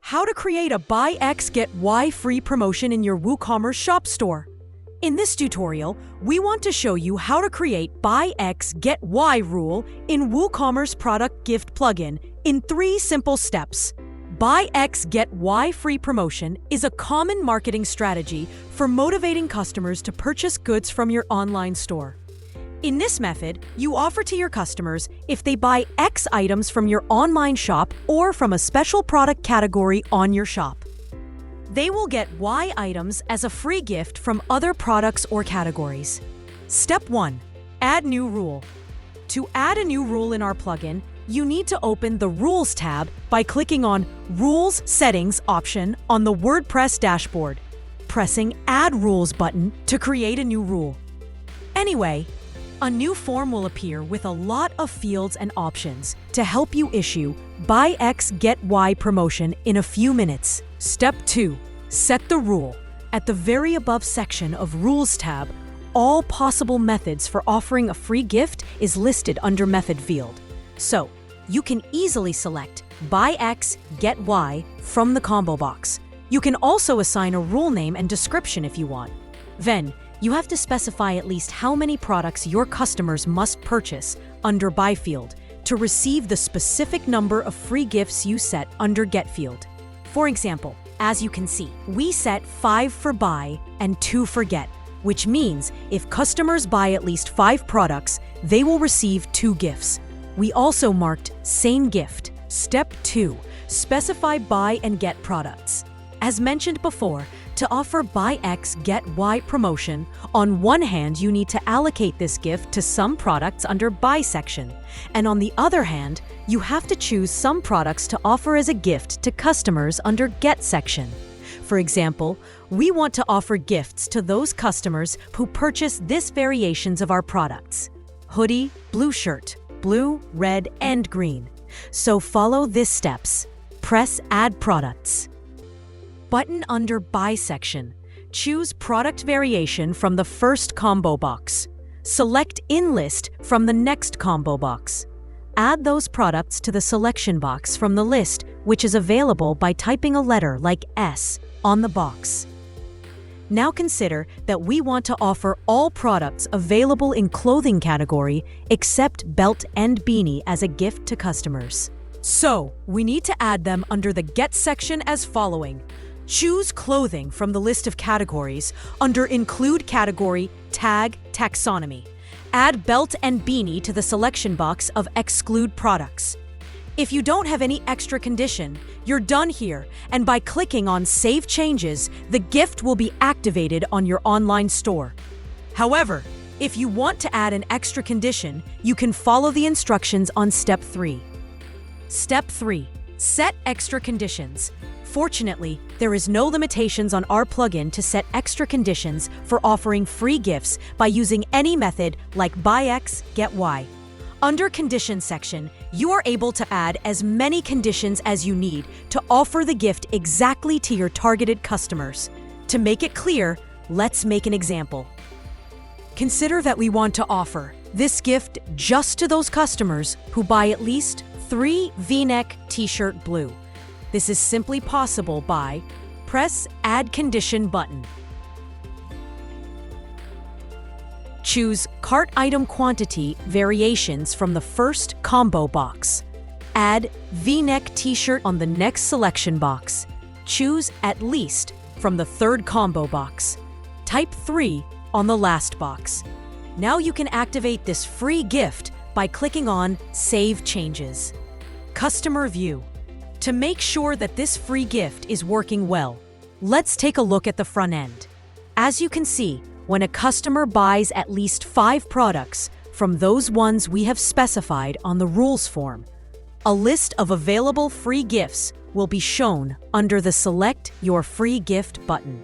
How to create a Buy X Get Y free promotion in your WooCommerce shop store. In this tutorial, we want to show you how to create Buy X Get Y rule in WooCommerce Product Gift plugin in 3 simple steps. Buy X Get Y free promotion is a common marketing strategy for motivating customers to purchase goods from your online store. In this method, you offer to your customers if they buy X items from your online shop or from a special product category on your shop. They will get Y items as a free gift from other products or categories. Step 1. Add new rule. To add a new rule in our plugin, you need to open the Rules tab by clicking on Rules Settings option on the WordPress dashboard, pressing Add Rules button to create a new rule. Anyway, a new form will appear with a lot of fields and options to help you issue Buy X Get Y promotion in a few minutes. Step 2. Set the rule. At the very above section of Rules tab, all possible methods for offering a free gift is listed under Method field. So, you can easily select Buy X Get Y from the combo box. You can also assign a rule name and description if you want. Then, you have to specify at least how many products your customers must purchase under Buy field to receive the specific number of free gifts you set under Get field. For example, as you can see, we set 5 for Buy and 2 for Get, which means if customers buy at least 5 products, they will receive 2 gifts. We also marked Same Gift. Step 2. Specify Buy and Get products. As mentioned before, to offer Buy X Get Y promotion, on one hand you need to allocate this gift to some products under Buy section, and on the other hand, you have to choose some products to offer as a gift to customers under Get section. For example, we want to offer gifts to those customers who purchase this variations of our products: hoodie, blue shirt, blue, red, and green. So follow these steps. Press Add Products. Button under Buy section. Choose Product Variation from the first combo box. Select In List from the next combo box. Add those products to the selection box from the list, which is available by typing a letter like S on the box. Now consider that we want to offer all products available in clothing category except belt and beanie as a gift to customers. So, we need to add them under the Get section as following. Choose Clothing from the list of categories under Include Category, Tag, Taxonomy. Add Belt and Beanie to the selection box of Exclude Products. If you don't have any extra condition, you're done here, and by clicking on Save Changes, the gift will be activated on your online store. However, if you want to add an extra condition, you can follow the instructions on Step 3. Step 3. Set extra conditions. Fortunately, there is no limitations on our plugin to set extra conditions for offering free gifts by using any method like Buy X Get Y. Under Conditions section, you are able to add as many conditions as you need to offer the gift exactly to your targeted customers. To make it clear, let's make an example. Consider that we want to offer this gift just to those customers who buy at least 3 V-neck t-shirt blue. This is simply possible by press Add Condition button. Choose Cart Item Quantity Variations from the first combo box. Add V-neck t-shirt on the next selection box. Choose At Least from the third combo box. Type 3 on the last box. Now you can activate this free gift by clicking on Save Changes. Customer View. To make sure that this free gift is working well, let's take a look at the front end. As you can see, when a customer buys at least 5 products from those ones we have specified on the rules form, a list of available free gifts will be shown under the Select Your Free Gift button.